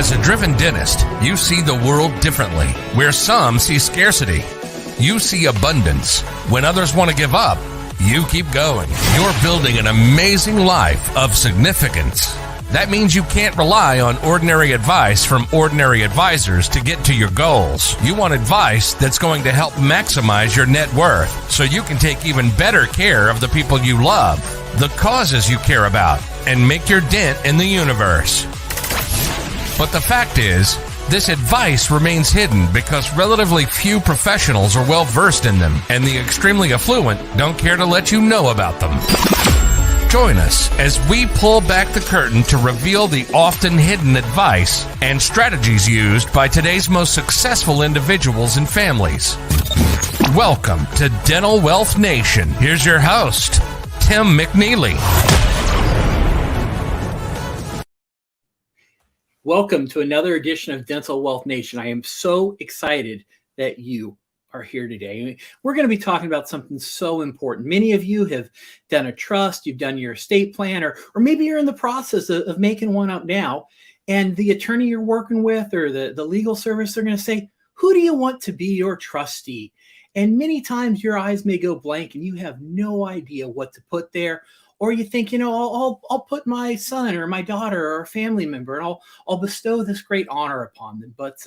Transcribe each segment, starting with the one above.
As a driven dentist, you see the world differently. Where some see scarcity, you see abundance. When others want to give up, you keep going. You're building an amazing life of significance. That means you can't rely on ordinary advice from ordinary advisors to get to your goals. You want advice that's going to help maximize your net worth so you can take even better care of the people you love, the causes you care about, and make your dent in the universe. But the fact is, this advice remains hidden because relatively few professionals are well versed in them, and the extremely affluent don't care to let you know about them. Join us as we pull back the curtain to reveal the often hidden advice and strategies used by today's most successful individuals and families. Welcome to Dental Wealth Nation. Here's your host, Tim McNeely. Welcome to another edition of Dental Wealth Nation. I am so excited that you are here today. We're going to be talking about something so important. Many of you have done a trust, you've done your estate plan, or maybe you're in the process of making one up now, and the attorney you're working with or the legal service, they're going to say, who do you want to be your trustee? And many times your eyes may go blank and you have no idea what to put there. Or you think, I'll put my son or my daughter or a family member and I'll bestow this great honor upon them. But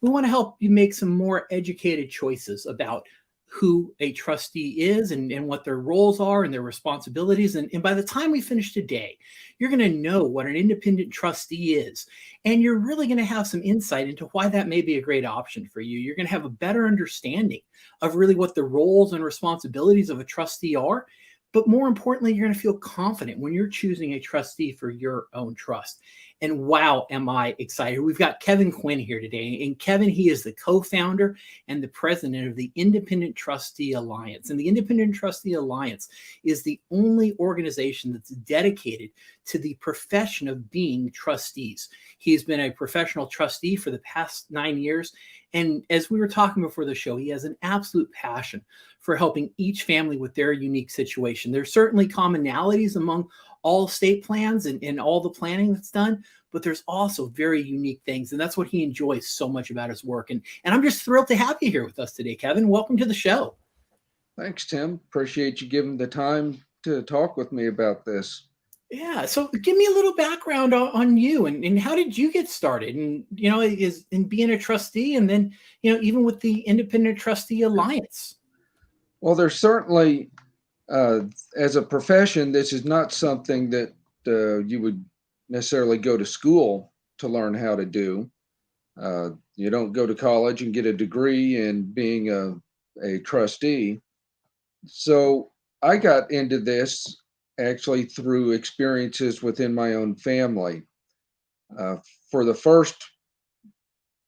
we want to help you make some more educated choices about who a trustee is and what their roles are and their responsibilities. And by the time we finish today, you're going to know what an independent trustee is. And you're really going to have some insight into why that may be a great option for you. You're going to have a better understanding of really what the roles and responsibilities of a trustee are. But more importantly, you're going to feel confident when you're choosing a trustee for your own trust. And wow, am I excited. We've got Kevin Quinn here today. And Kevin, he is the co-founder and the president of the Independent Trustee Alliance. And the Independent Trustee Alliance is the only organization that's dedicated to the profession of being trustees. He's been a professional trustee for the past 9 years. And as we were talking before the show, he has an absolute passion for helping each family with their unique situation. There's certainly commonalities among all estate plans and all the planning that's done, but there's also very unique things. And that's what he enjoys so much about his work. And I'm just thrilled to have you here with us today, Kevin. Welcome to the show. Thanks, Tim. Appreciate you giving the time to talk with me about this. Yeah. So give me a little background on you and how did you get started? And, is in being a trustee and then, even with the Independent Trustee Alliance. Well, there's certainly, as a profession, this is not something that you would necessarily go to school to learn how to do. You don't go to college and get a degree in being a trustee. So I got into this actually through experiences within my own family. For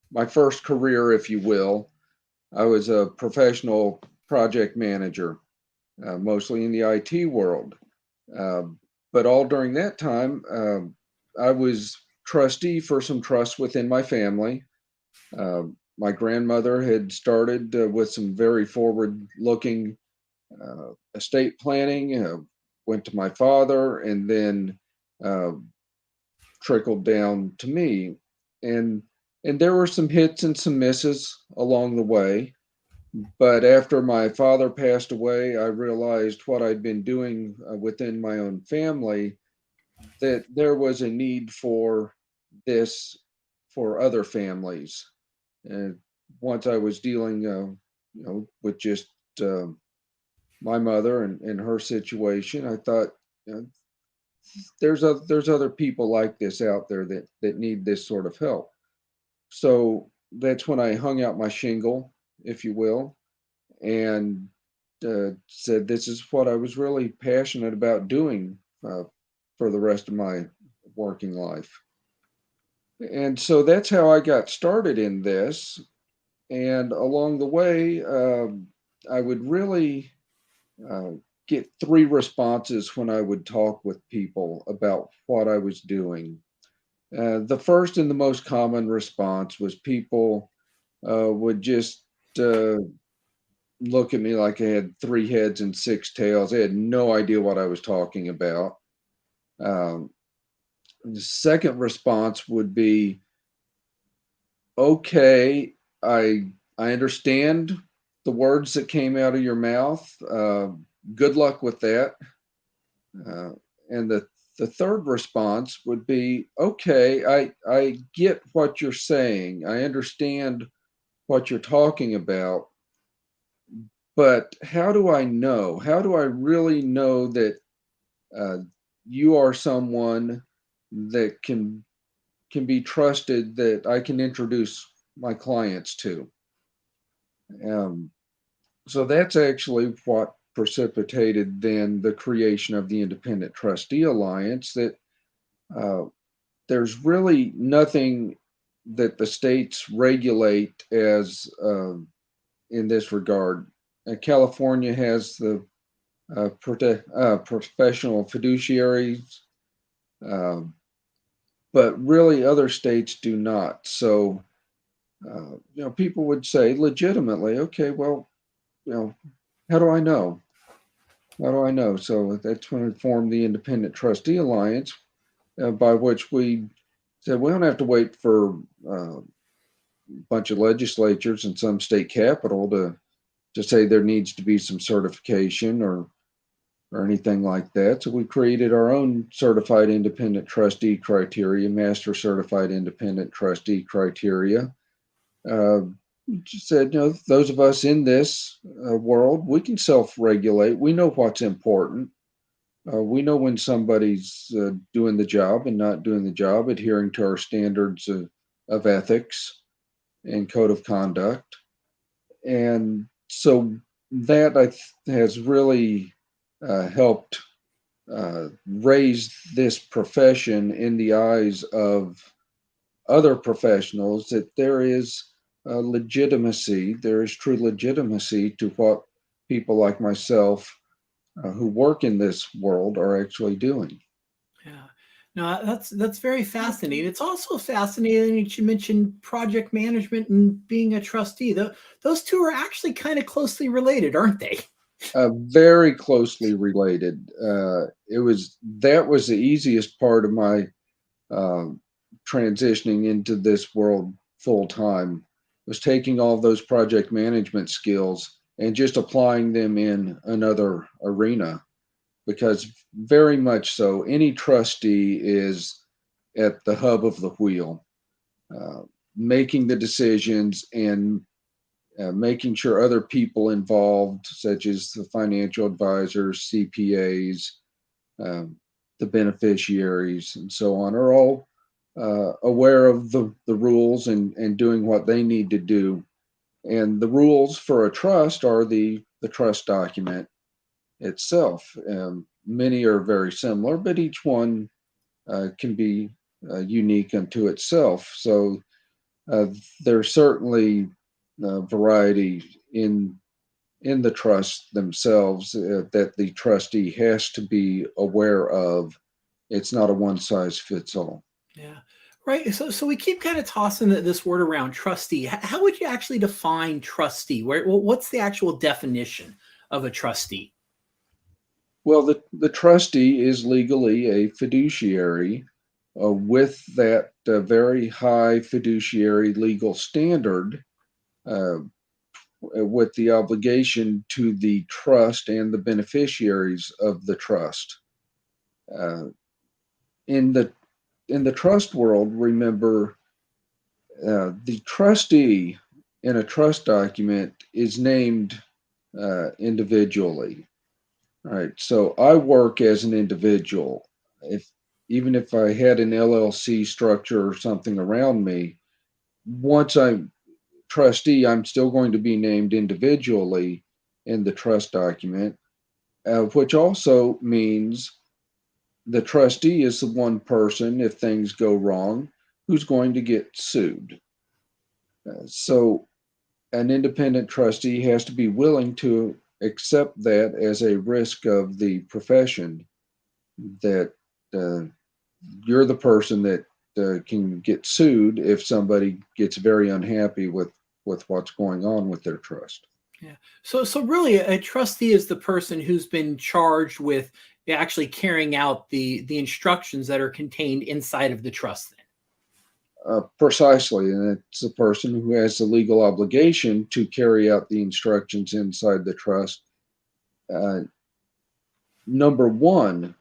my first career, if you will, I was a professional project manager, mostly in the IT world. But all during that time, I was trustee for some trusts within my family. My grandmother had started with some very forward-looking estate planning, went to my father, and then trickled down to me. And there were some hits and some misses along the way. But after my father passed away, I realized what I'd been doing within my own family, that there was a need for this for other families. And once I was dealing, with just my mother and her situation, I thought, there's other people like this out there that need this sort of help. So that's when I hung out my shingle, if you will, and said this is what I was really passionate about doing for the rest of my working life. And so that's how I got started in this. And along the way, I would really get three responses when I would talk with people about what I was doing. The first and the most common response was people would just look at me like I had 3 heads and 6 tails. They had no idea what I was talking about. The second response would be okay, I understand the words that came out of your mouth. Good luck with that. Uh, and the third response would be, okay, I get what you're saying. I understand what you're talking about, but how do I know? How do I really know that uh, you are someone that can be trusted, that I can introduce my clients to? Um, so that's actually what precipitated then the creation of the Independent Trustee Alliance. That uh, there's really nothing that the states regulate as in this regard. California has the professional fiduciaries, um, but really other states do not. So, people would say legitimately, okay, well, you know, how do I know? How do I know? So that's when we formed the Independent Trustee Alliance, by which we said we don't have to wait for a bunch of legislatures in some state capital to say there needs to be some certification or anything like that. So we created our own certified independent trustee criteria, master certified independent trustee criteria. Uh, just said, those of us in this world, we can self-regulate. We know what's important. We know when somebody's doing the job and not doing the job, adhering to our standards of ethics and code of conduct. And so that has really helped raise this profession in the eyes of other professionals, that there is legitimacy, there is true legitimacy to what people like myself who work in this world are actually doing. Yeah. No, that's very fascinating. It's also fascinating that you mentioned project management and being a trustee. Those two are actually kind of closely related, aren't they? Very closely related. That was the easiest part of my um, transitioning into this world full time, was taking all those project management skills and just applying them in another arena, because very much so any trustee is at the hub of the wheel, uh, making the decisions and making sure other people involved, such as the financial advisors, CPAs, um, the beneficiaries, and so on, are all aware of the rules and doing what they need to do. And the rules for a trust are the trust document itself. Many are very similar, but each one can be unique unto itself. So uh, there's certainly variety in the trust themselves that the trustee has to be aware of. It's not a one size fits all. Yeah. Right. So we keep kind of tossing this word around, trustee. How would you actually define trustee? What's the actual definition of a trustee? Well, the trustee is legally a fiduciary with that very high fiduciary legal standard, uh, with the obligation to the trust and the beneficiaries of the trust. Uh, in the trust world, remember, the trustee in a trust document is named individually. All right, so I work as an individual. If Even if I had an LLC structure or something around me, once I'm trustee, I'm still going to be named individually in the trust document, which also means the trustee is the one person, if things go wrong, who's going to get sued. So an independent trustee has to be willing to accept that as a risk of the profession, that uh, you're the person that can get sued if somebody gets very unhappy with what's going on with their trust. Yeah. So really, a trustee is the person who's been charged with actually carrying out the instructions that are contained inside of the trust. Then. Precisely, and it's the person who has the legal obligation to carry out the instructions inside the trust. Uh, Number one,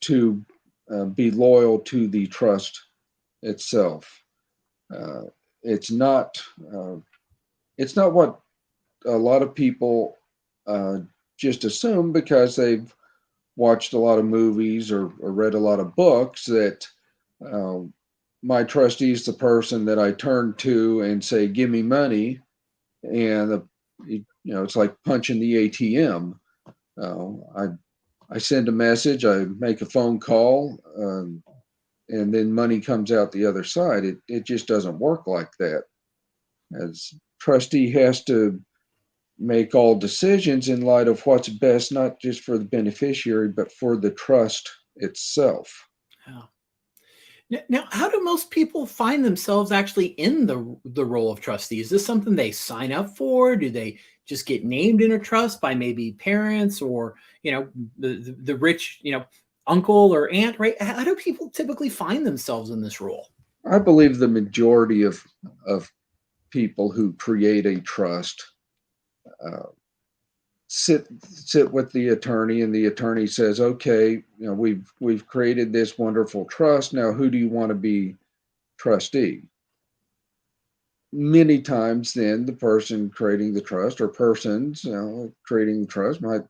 to be loyal to the trust itself. Uh, it's not. It's not what a lot of people uh, just assume because they've watched a lot of movies or read a lot of books that uh, my trustee is the person that I turn to and say, "Give me money," and it's like punching the ATM. I send a message, I make a phone call, and then money comes out the other side. It just doesn't work like that. As trustee has to make all decisions in light of what's best, not just for the beneficiary, but for the trust itself. Yeah. Now, how do most people find themselves actually in the role of trustee? Is this something they sign up for? Do they just get named in a trust by maybe parents or the rich uncle or aunt? Right? How do people typically find themselves in this role? I believe the majority of people who create a trust uh, sit with the attorney, and the attorney says, "Okay, we've created this wonderful trust. Now, who do you want to be trustee?" Many times, then the person creating the trust or persons creating the trust might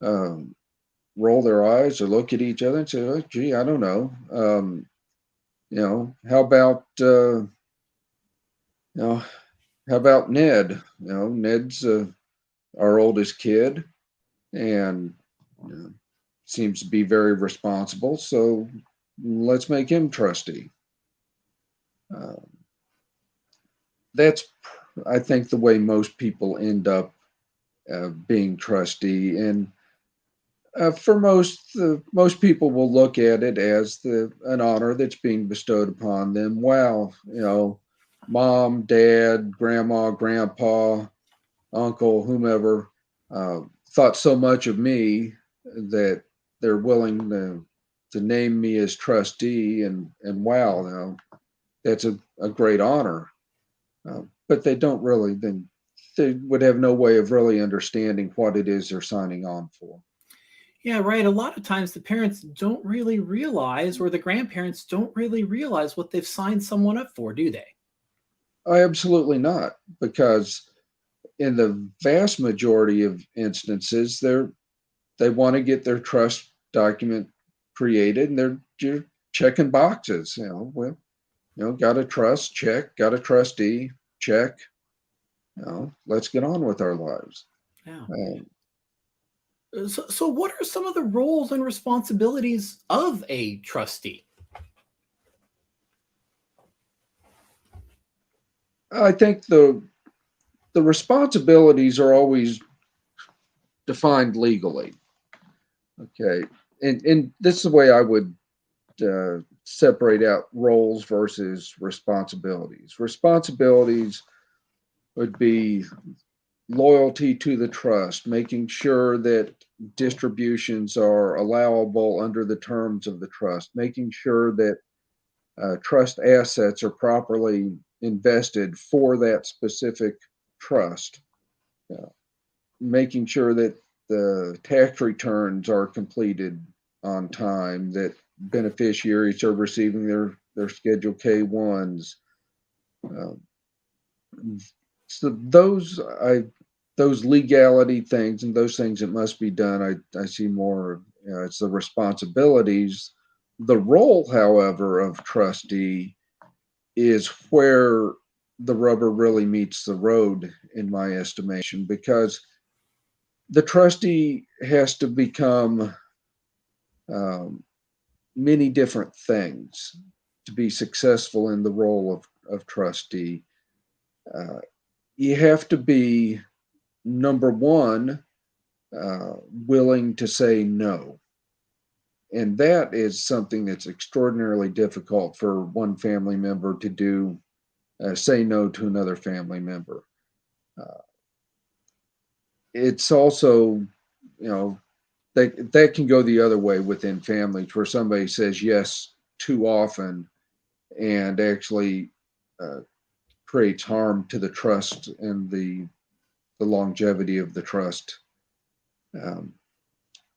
um, roll their eyes or look at each other and say, "Oh, gee, I don't know. How about you know, how about Ned? Ned's our oldest kid, and uh, seems to be very responsible. So let's make him trustee." Uh, that's, I think, the way most people end up being trustee. And for most people will look at it as an honor that's being bestowed upon them. Wow, mom, dad, grandma, grandpa, uncle, whomever thought so much of me that they're willing to name me as trustee, and wow, that's a great honor. But they don't really, then they would have no way of really understanding what it is they're signing on for. Yeah, right. A lot of times the parents don't really realize, or the grandparents don't really realize what they've signed someone up for, do they? Absolutely not, because in the vast majority of instances, they want to get their trust document created, and they're just checking boxes. Well, got a trust, check, got a trustee, check. Let's get on with our lives. Yeah. Uh, So what are some of the roles and responsibilities of a trustee? I think the responsibilities are always defined legally. Okay, and this is the way I would separate out roles versus responsibilities. Responsibilities would be loyalty to the trust, making sure that distributions are allowable under the terms of the trust, making sure that trust assets are properly invested for that specific trust, uh, making sure that the tax returns are completed on time, that beneficiaries are receiving their Schedule K-1s. Uh, so those legality things and those things that must be done, I see more. It's the responsibilities. The role, however, of trustee is where the rubber really meets the road, in my estimation, because the trustee has to become um, many different things to be successful in the role of trustee. Uh, you have to be, number one, willing to say no. And that is something that's extraordinarily difficult for one family member to do, say no to another family member. Uh, it's also, that can go the other way within families where somebody says yes too often, and actually creates harm to the trust and the longevity of the trust.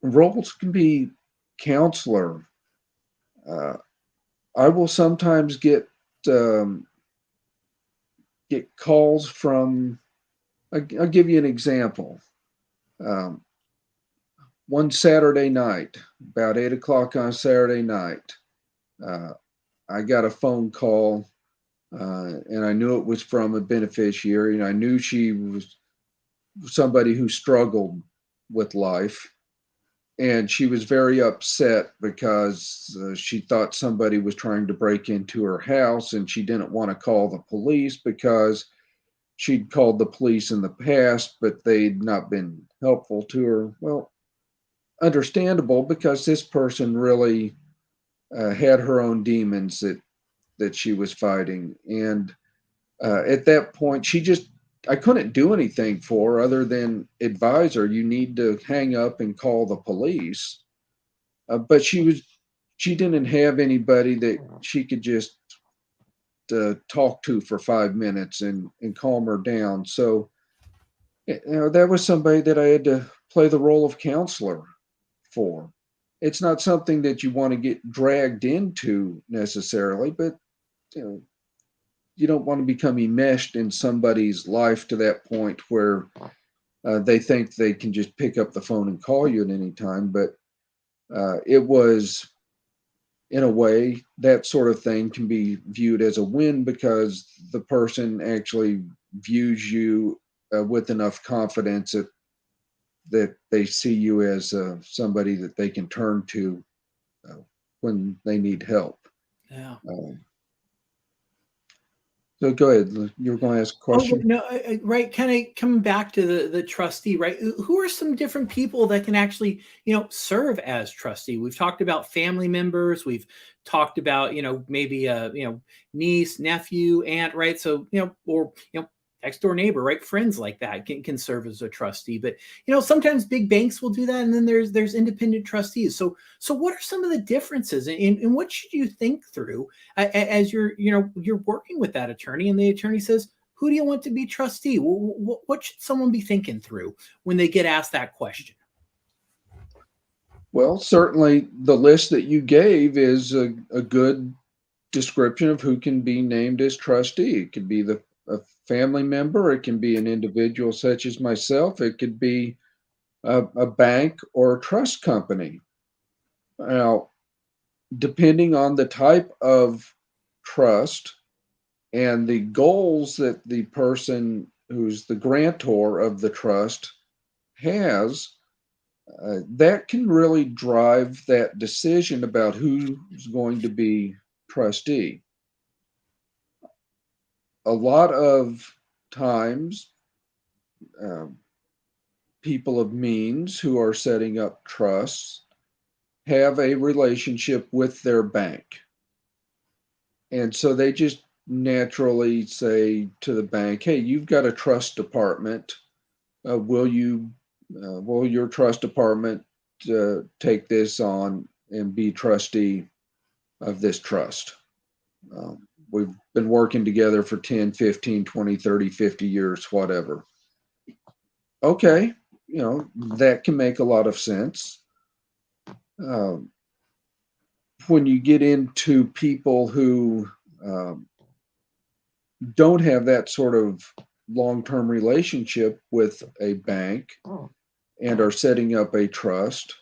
Roles can be counselor. I will sometimes get calls from. I'll give you an example. One Saturday night, about 8 o'clock on Saturday night, I got a phone call, and I knew it was from a beneficiary, and I knew she was somebody who struggled with life. And she was very upset because she thought somebody was trying to break into her house, and she didn't want to call the police because she'd called the police in the past, but they'd not been helpful to her. Well, understandable, because this person really had her own demons that she was fighting. And at that point, I couldn't do anything for her other than advise her, you need to hang up and call the police. But she didn't have anybody that she could just talk to for 5 minutes and calm her down. So, that was somebody that I had to play the role of counselor for. It's not something that you want to get dragged into necessarily, but you don't want to become enmeshed in somebody's life to that point where they think they can just pick up the phone and call you at any time. But it was, in a way, that sort of thing can be viewed as a win, because the person actually views you with enough confidence that they see you as somebody that they can turn to when they need help. Yeah. So go ahead. You were going to ask a question? Oh, no, right. Kind of coming back to the trustee, right? Who are some different people that can actually, serve as trustee? We've talked about family members. We've talked about, maybe niece, nephew, aunt, right? So, or, next door neighbor, right? Friends like that can serve as a trustee. But sometimes big banks will do that, and then there's independent trustees. So what are some of the differences, and what should you think through as you're working with that attorney, and the attorney says, who do you want to be trustee? What should someone be thinking through when they get asked that question? Well, certainly the list that you gave is a good description of who can be named as trustee. It could be a family member, it can be an individual such as myself, it could be a bank or a trust company. Now, depending on the type of trust and the goals that the person who's the grantor of the trust has, that can really drive that decision about who's going to be trustee. A lot of times, people of means who are setting up trusts have a relationship with their bank. And so they just naturally say to the bank, hey, you've got a trust department. Will your trust department take this on and be trustee of this trust? We've been working together for 10, 15, 20, 30, 50 years, whatever. Okay, that can make a lot of sense. When you get into people who don't have that sort of long-term relationship with a bank and are setting up a trust,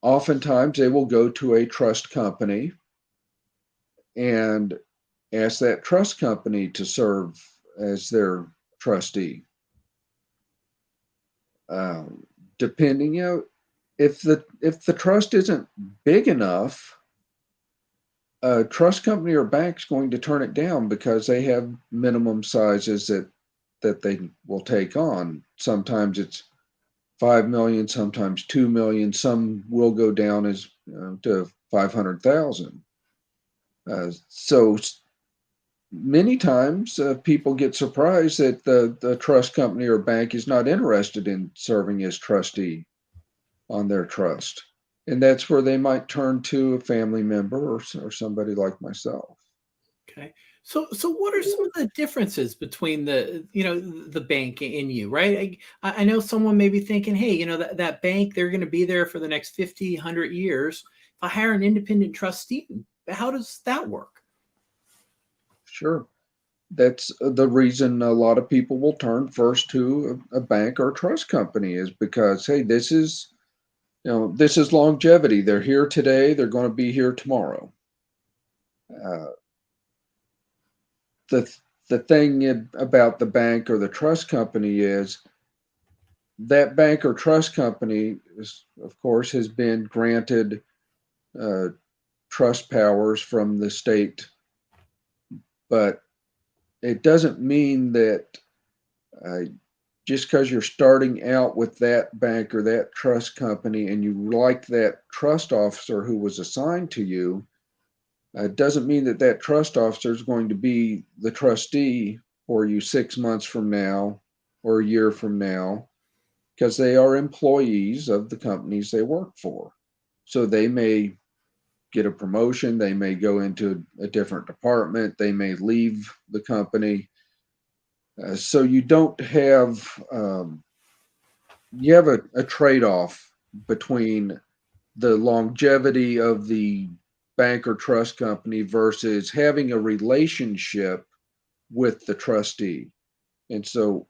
oftentimes they will go to a trust company and ask that trust company to serve as their trustee. Depending, if the trust isn't big enough, a trust company or bank's going to turn it down because they have minimum sizes that they will take on. Sometimes it's 5 million, sometimes 2 million. Some will go down as to 500,000. So many times people get surprised that the trust company or bank is not interested in serving as trustee on their trust. and that's where they might turn to a family member or somebody like myself. Okay. So what are some of the differences between the bank and you, right? I know someone may be thinking, hey, that bank, they're going to be there for the next 50, 100 years. If I hire an independent trustee, how does that work? Sure. That's the reason a lot of people will turn first to a bank or a trust company is because, hey, this is longevity. They're here today, they're going to be here tomorrow. Uh, the the thing about the bank or the trust company is that bank or trust company is, of course, has been granted uh, trust powers from the state, but it doesn't mean that uh, just because you're starting out with that bank or that trust company and you like that trust officer who was assigned to you, doesn't mean that that trust officer is going to be the trustee for you 6 months from now or a year from now, because they are employees of the companies they work for. So they may get a promotion, they may go into a different department, they may leave the company. So you don't have you have a trade-off between the longevity of the bank or trust company versus having a relationship with the trustee. And so,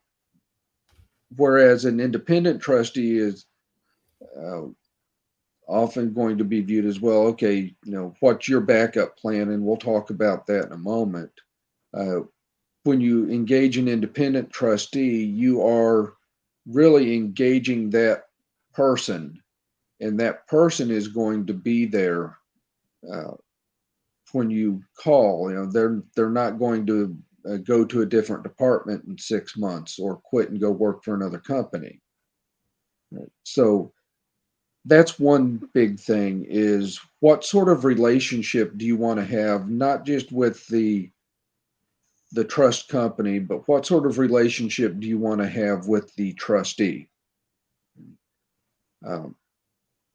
whereas an independent trustee is uh, often going to be viewed as, well, okay, what's your backup plan? And we'll talk about that in a moment. Uh, when you engage an independent trustee, you are really engaging that person, and that person is going to be there uh, when you call. They're not going to go to a different department in 6 months or quit and go work for another company. Right? So that's one big thing, is what sort of relationship do you want to have, not just with the trust company, but what sort of relationship do you want to have with the trustee? Um,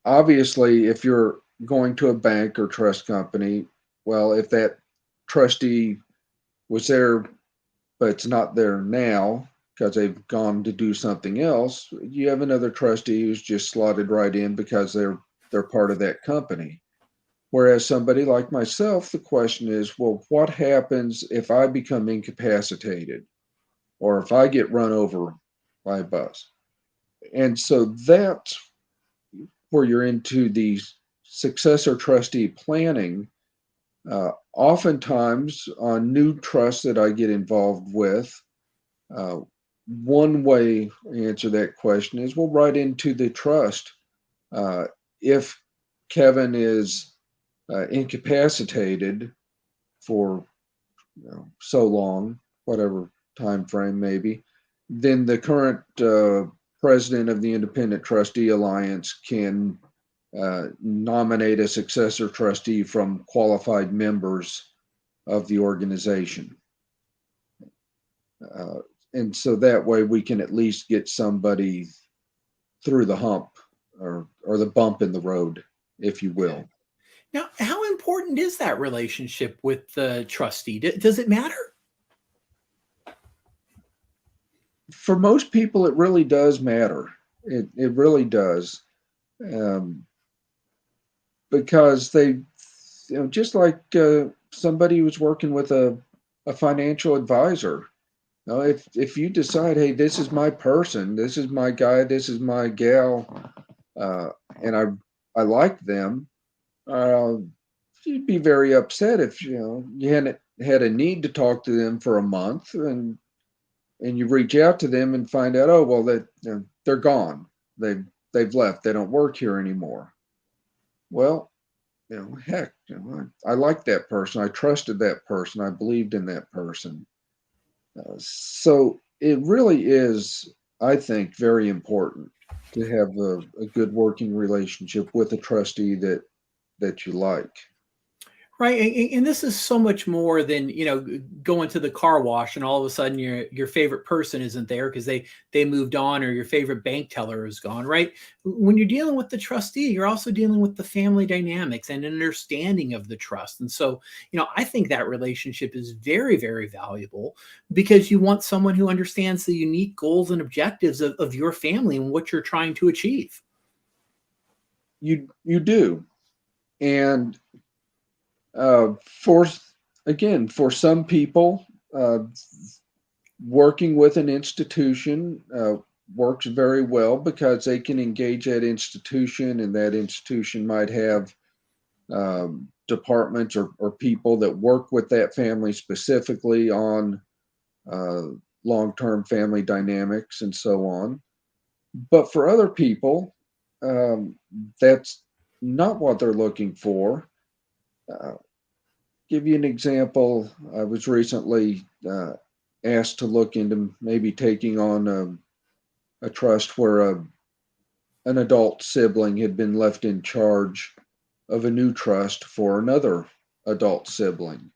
Obviously, if you're going to a bank or trust company, well, if that trustee was there but it's not there now because they've gone to do something else, you have another trustee who's just slotted right in because they're part of that company. Whereas somebody like myself, the question is, well, what happens if I become incapacitated or if I get run over by a bus? And so that's where you're into the successor trustee planning. Oftentimes, on new trusts that I get involved with, uh, one way to answer that question is we'll write into the trust, if Kevin is incapacitated for so long, whatever time frame maybe, then the current president of the Independent Trustee Alliance can nominate a successor trustee from qualified members of the organization. Uh, and so that way we can at least get somebody through the hump, or the bump in the road, if you will. Now, how important is that relationship with the trustee? Does it matter? For most people, it really does matter. It really does. Um, because they, just like somebody who's working with a financial advisor. If you decide, hey, this is my person, this is my guy, this is my gal, uh, and I like them, uh, you'd be very upset if you hadn't had a need to talk to them for a month, and you reach out to them and find out, oh well, they're gone, they've left, they don't work here anymore. Well, heck, I liked that person, I trusted that person, I believed in that person. So it really is, I think, very important to have a good working relationship with a trustee that you like. Right. And this is so much more than, going to the car wash and all of a sudden your favorite person isn't there because they moved on, or your favorite bank teller is gone, right? When you're dealing with the trustee, you're also dealing with the family dynamics and an understanding of the trust. And so, I think that relationship is very, very valuable because you want someone who understands the unique goals and objectives of your family and what you're trying to achieve. You do. And for for some people, working with an institution works very well because they can engage that institution, and that institution might have departments or people that work with that family specifically on uh, long-term family dynamics and so on. But for other people, um, that's not what they're looking for. Uh, give you an example. I was recently asked to look into maybe taking on a trust where an adult sibling had been left in charge of a new trust for another adult sibling.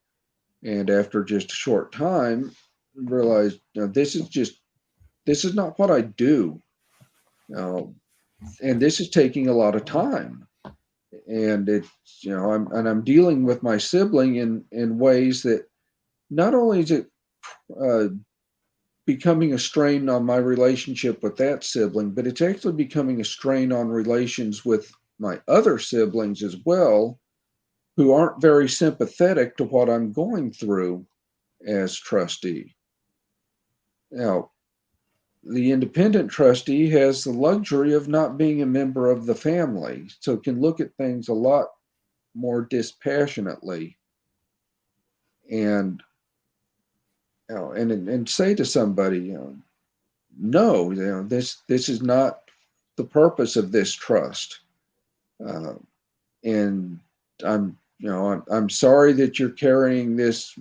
And after just a short time, realized, this is not what I do. Uh, and this is taking a lot of time. And I'm dealing with my sibling in ways that not only is it uh, becoming a strain on my relationship with that sibling, but it's actually becoming a strain on relations with my other siblings as well, who aren't very sympathetic to what I'm going through as trustee. Now, the independent trustee has the luxury of not being a member of the family, so can look at things a lot more dispassionately, and and say to somebody, no, this is not the purpose of this trust, uh, and I'm sorry that you're carrying this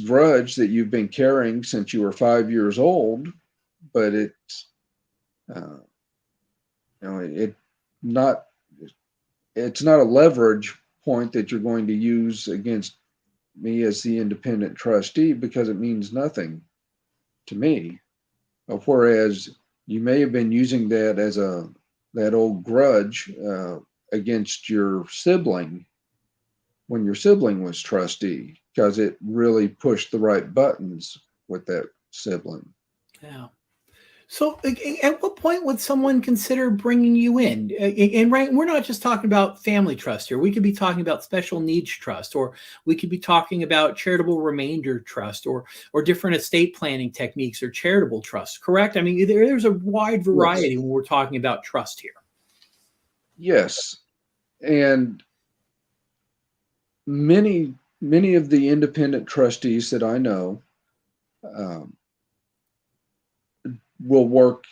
grudge that you've been carrying since you were 5 years old, but uh, it not it's not a leverage point that you're going to use against me as the independent trustee, because it means nothing to me. Whereas you may have been using that as that old grudge against your sibling when your sibling was trustee, because it really pushed the right buttons with that sibling. Yeah. So, at what point would someone consider bringing you in? And right, we're not just talking about family trust here. We could be talking about special needs trust, or we could be talking about charitable remainder trust, or different estate planning techniques, or charitable trust. Correct? I mean, there's a wide Yes. variety when we're talking about trust here. Yes. And many of the independent trustees that I know um, will work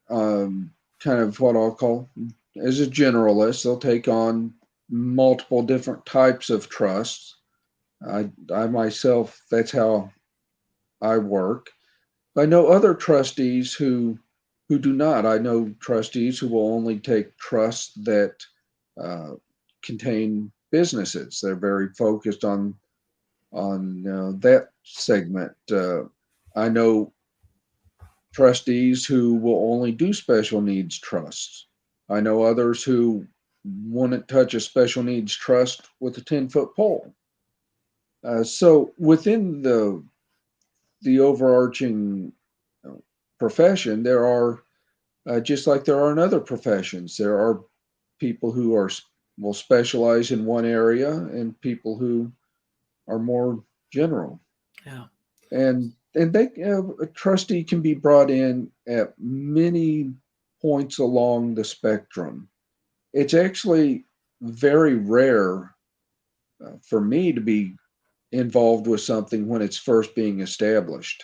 kind of what I'll call as a generalist. They'll take on multiple different types of trusts. I myself, that's how I work. I know other trustees who do not. I know trustees who will only take trusts that uh, contain businesses. They're very focused on that segment. I know trustees who will only do special needs trusts. I know others who wouldn't touch a special needs trust with a 10-foot pole. So within the overarching profession, there are just like there are in other professions, there are people who will specialize in one area and people who are more general. Yeah. And a trustee can be brought in at many points along the spectrum. It's actually very rare for me to be involved with something when it's first being established.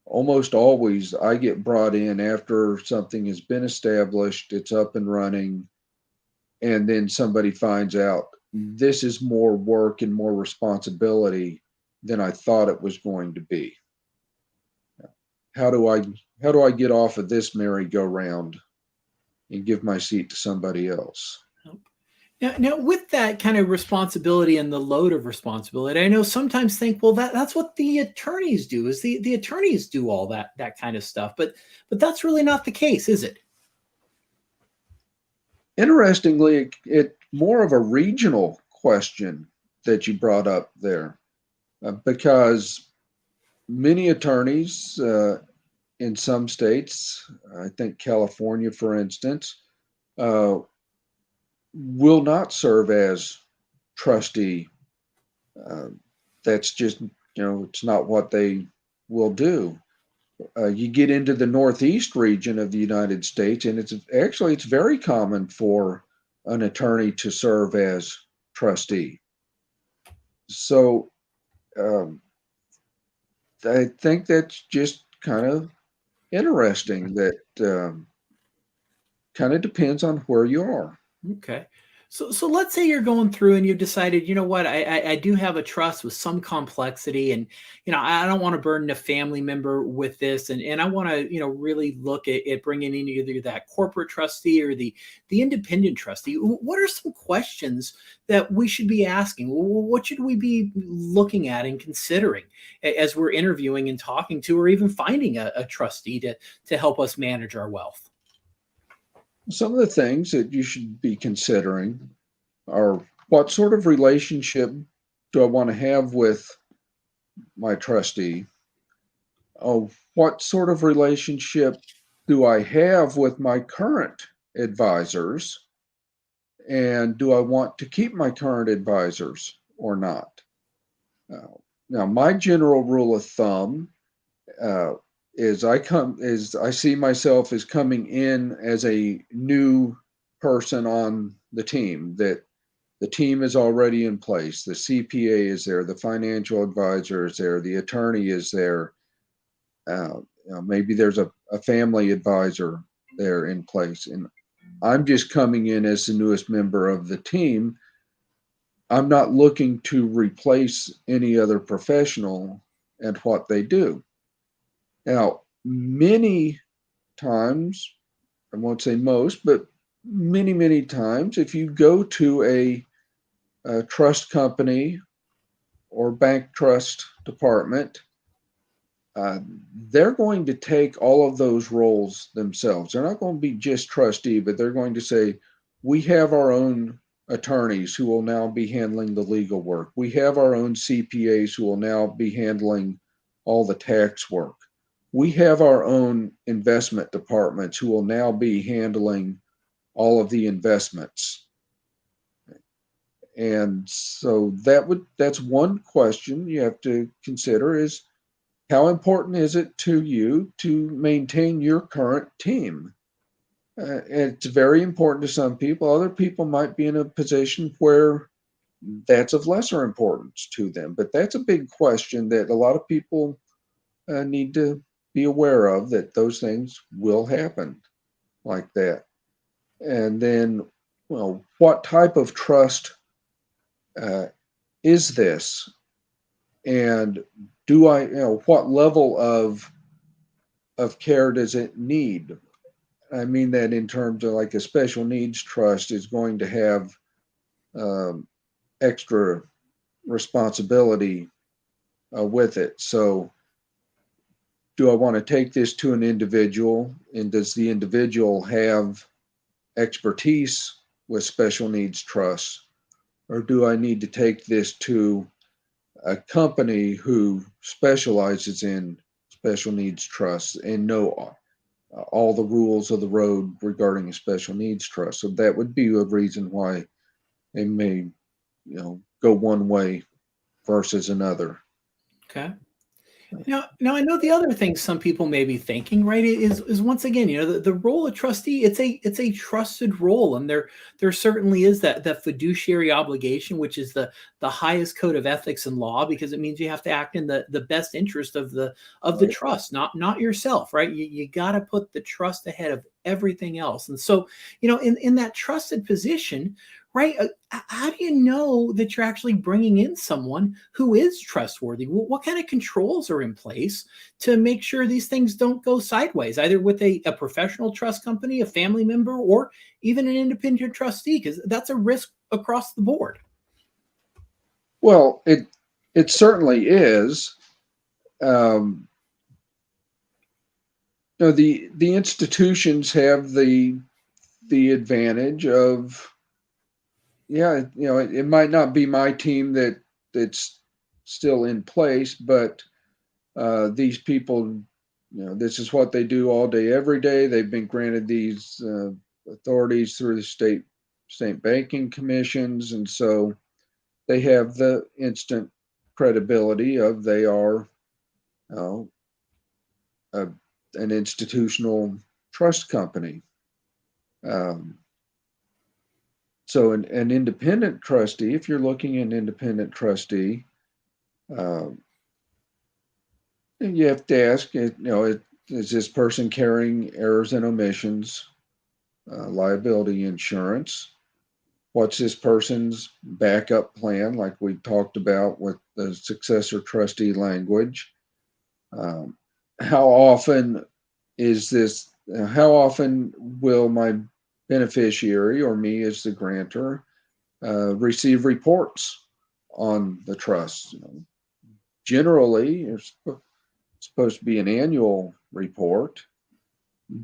Almost always I get brought in after something has been established, it's up and running, and then somebody finds out this is more work and more responsibility than I thought it was going to be. How do I how do I get off of this merry-go-round and give my seat to somebody else? Now, with that kind of responsibility and the load of responsibility, I know sometimes think, well, that's what the attorneys do. Is the attorneys do all that kind of stuff, but that's really not the case, is it? Interestingly, it more of a regional question that you brought up there, because many attorneys in some states, I think California, for instance, uh, will not serve as trustee. Uh, that's just, it's not what they will do. You get into the Northeast region of the United States, and it's very common for an attorney to serve as trustee. So um, I think that's just kind of interesting. That kind of depends on where you are. Okay. So let's say you're going through and you've decided, you know what, I do have a trust with some complexity, and I don't want to burden a family member with this, and I want to really look at bringing in either that corporate trustee or the independent trustee. What are some questions that we should be asking? What should we be looking at and considering as we're interviewing and talking to, or even finding a trustee to help us manage our wealth? Some of the things that you should be considering are: what sort of relationship do I want to have with my trustee? Oh, what sort of relationship do I have with my current advisors? And do I want to keep my current advisors or not? Now, my general rule of thumb uh, is I see myself as coming in as a new person on the team. That the team is already in place. The CPA is there. The financial advisor is there. The attorney is there. Maybe there's a family advisor there in place, and I'm just coming in as the newest member of the team. I'm not looking to replace any other professional and what they do. Now, many times, I won't say most, but many times, if you go to a trust company or bank trust department, uh, they're going to take all of those roles themselves. They're not going to be just trustee, but they're going to say, we have our own attorneys who will now be handling the legal work. We have our own CPAs who will now be handling all the tax work. We have our own investment departments who will now be handling all of the investments. And so that's one question you have to consider: is how important is it to you to maintain your current team? It's very important to some people. Other people might be in a position where that's of lesser importance to them. But that's a big question that a lot of people need to be aware of, that those things will happen like that. And then, well, what type of trust is this? And what level of care does it need? I mean that in terms of, like, a special needs trust is going to have extra responsibility with it. So do I want to take this to an individual, and does the individual have expertise with special needs trusts? Or do I need to take this to a company who specializes in special needs trusts and know all the rules of the road regarding a special needs trust? So that would be a reason why they may, go one way versus another. Okay. Now I know the other thing some people may be thinking, right, is once again, the role of trustee, it's a trusted role, and there certainly is that fiduciary obligation, which is the highest code of ethics and law, because it means you have to act in the best interest of the Right. trust, not yourself, right? You got to put the trust ahead of everything else. And so, in that trusted position, right? How do you know that you're actually bringing in someone who is trustworthy? What kind of controls are in place to make sure these things don't go sideways, either with a professional trust company, a family member, or even an independent trustee? Because that's a risk across the board. Well, it certainly is. Um, the institutions have the advantage of, yeah, it might not be my team that's still in place, but these people, this is what they do all day, every day. They've been granted these authorities through the state banking commissions, and so they have the instant credibility of they are, you know, a, an institutional trust company. Um, so an independent trustee, if you're looking at an independent trustee, um, you have to ask, is this person carrying errors and omissions, liability insurance? What's this person's backup plan, like we talked about with the successor trustee language? Um, how often is this? How often will my beneficiary or me as the grantor receive reports on the trust? Generally, it's supposed to be an annual report,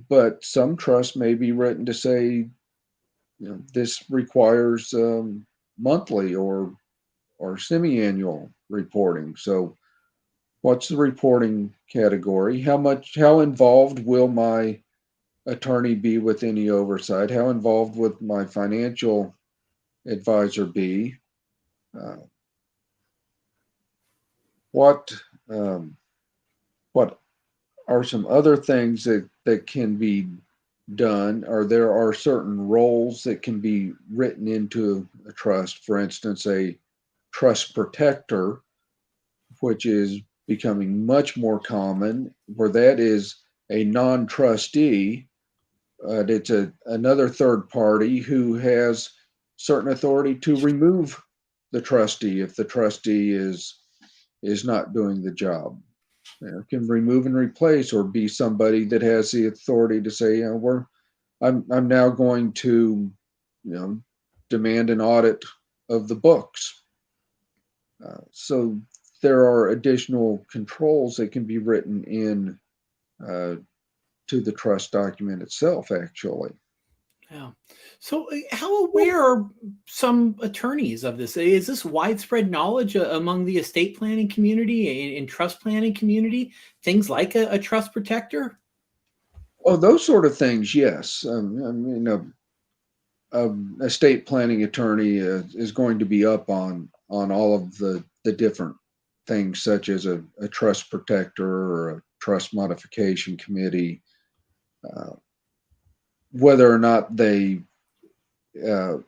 but some trusts may be written to say, this requires monthly or semi-annual reporting. So, what's the reporting category? How involved will my attorney be with any oversight? How involved would my financial advisor be? Uh, what what are some other things that can be done, or there are certain roles that can be written into a trust? For instance, a trust protector, which is becoming much more common, where that is a non-trustee. It's another third party who has certain authority to remove the trustee if the trustee is not doing the job. Can remove and replace, or be somebody that has the authority to say, I'm now going to, demand an audit of the books. So there are additional controls that can be written in to the trust document itself, actually. Yeah. So, how aware are some attorneys of this? Is this widespread knowledge among the estate planning community and trust planning community? Things like a trust protector? Oh, those sort of things, yes. Estate planning attorney is going to be up on all of the different things, such as a trust protector or a trust modification committee. Whether or not they uh,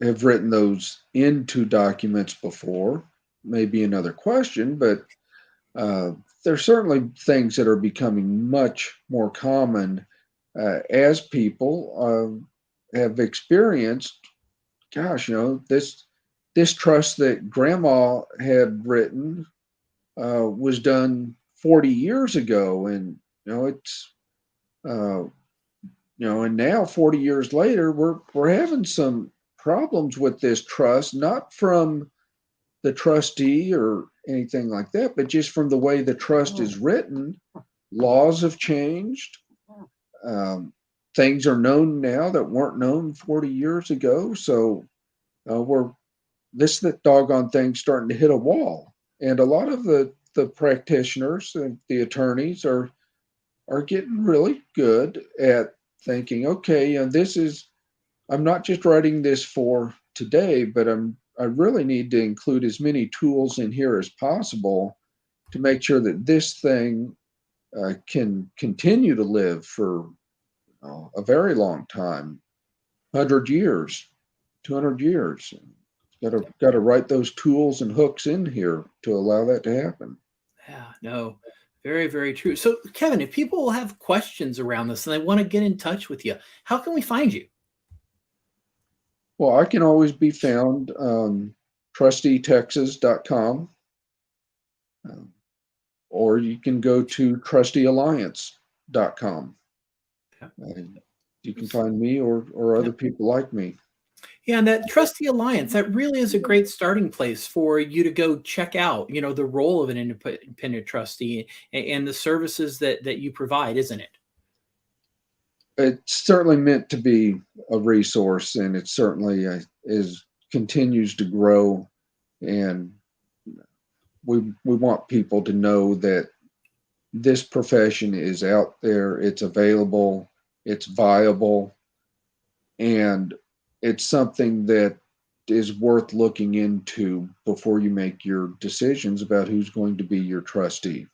have written those into documents before may be another question, but uh, there's certainly things that are becoming much more common as people have experienced. Gosh, this trust that Grandma had written was done 40 years ago, and it's uh, and now 40 years later, we're having some problems with this trust, not from the trustee or anything like that, but just from the way the trust is written. Laws have changed. Um, Things are known now that weren't known 40 years ago. So we're that doggone thing's starting to hit a wall. And a lot of the practitioners and the attorneys are getting really good at thinking, okay, I'm not just writing this for today, but I really need to include as many tools in here as possible to make sure that this thing can continue to live for a very long time, 100 years, 200 years. Got to write those tools and hooks in here to allow that to happen. Yeah, no, very, very true. So, Kevin, if people have questions around this and they want to get in touch with you, how can we find you? Well, I can always be found trusteetexas.com, or you can go to trusteealliance.com. You can find me or other people like me. Yeah, and that Trustee Alliance, that really is a great starting place for you to go check out, the role of an independent trustee and the services that you provide, isn't it? It's certainly meant to be a resource, and it certainly continues to grow. And we want people to know that this profession is out there, it's available, it's viable, and it's something that is worth looking into before you make your decisions about who's going to be your trustee.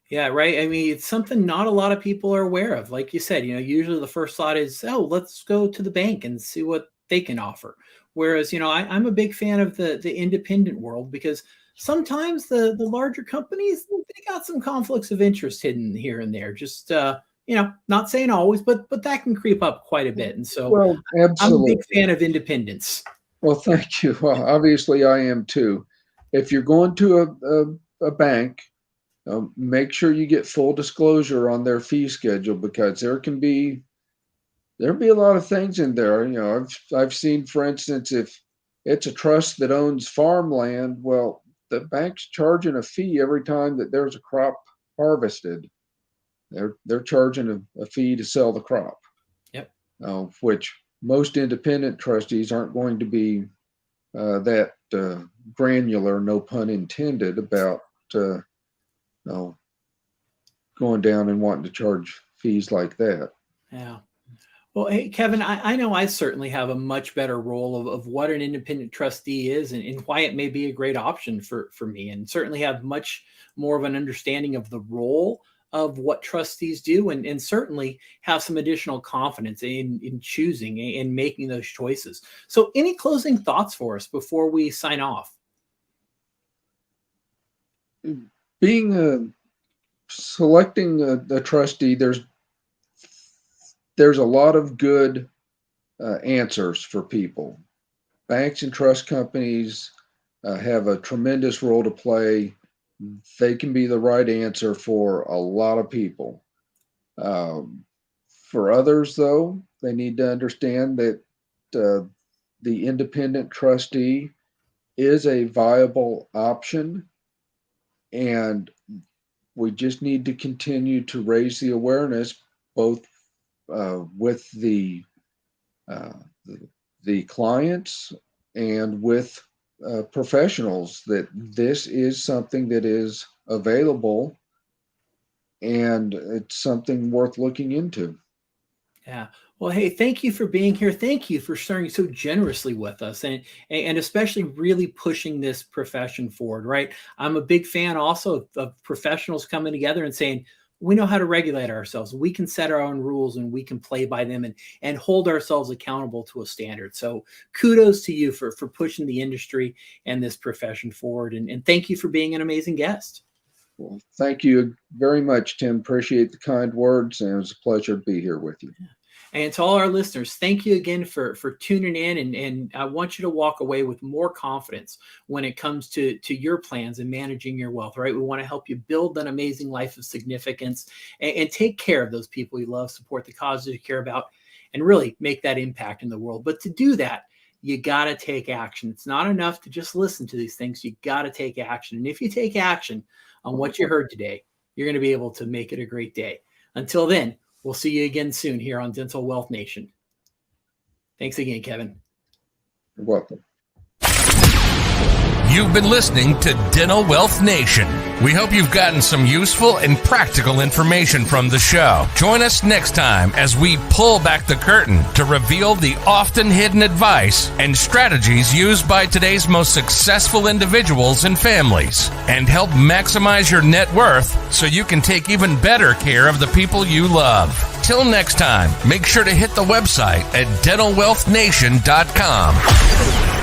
Yeah, right. I mean, it's something not a lot of people are aware of. Like you said, usually the first thought is, oh, let's go to the bank and see what they can offer. Whereas, I'm a big fan of the independent world, because sometimes the larger companies, they got some conflicts of interest hidden here and there. Just not saying always, but that can creep up quite a bit. And so, well, absolutely. I'm a big fan of independence. Well, thank you. Well, obviously I am too. If you're going to a bank, make sure you get full disclosure on their fee schedule, because there'll be a lot of things in there. I've seen, for instance, if it's a trust that owns farmland, well, the bank's charging a fee every time that there's a crop harvested. They're charging a fee to sell the crop. Yep. Which most independent trustees aren't going to be that granular, no pun intended, about going down and wanting to charge fees like that. Yeah. Well, hey, Kevin, I know I certainly have a much better role of what an independent trustee is and why it may be a great option for me, and certainly have much more of an understanding of the role of what trustees do, and certainly have some additional confidence in choosing and making those choices. So any closing thoughts for us before we sign off? Selecting a trustee, there's a lot of good answers for people. Banks and trust companies have a tremendous role to play. They can be the right answer for a lot of people. For others, though, they need to understand that the independent trustee is a viable option, and we just need to continue to raise the awareness, both with the clients and with professionals, that this is something that is available and it's something worth looking into. Yeah. Well, hey, thank you for being here. Thank you for sharing so generously with us, and especially really pushing this profession forward, right? I'm a big fan also of professionals coming together and saying, we know how to regulate ourselves. We can set our own rules and we can play by them and hold ourselves accountable to a standard. So kudos to you for pushing the industry and this profession forward. And thank you for being an amazing guest. Well, thank you very much, Tim. Appreciate the kind words, and it was a pleasure to be here with you. Yeah. And to all our listeners, thank you again for tuning in. And I want you to walk away with more confidence when it comes to your plans and managing your wealth, right? We want to help you build an amazing life of significance and take care of those people you love, support the causes you care about, and really make that impact in the world. But to do that, you got to take action. It's not enough to just listen to these things. You got to take action. And if you take action on what you heard today, you're going to be able to make it a great day. Until then, we'll see you again soon here on Dental Wealth Nation. Thanks again, Kevin. You're welcome. You've been listening to Dental Wealth Nation. We hope you've gotten some useful and practical information from the show. Join us next time as we pull back the curtain to reveal the often hidden advice and strategies used by today's most successful individuals and families, and help maximize your net worth so you can take even better care of the people you love. Till next time, make sure to hit the website at dentalwealthnation.com.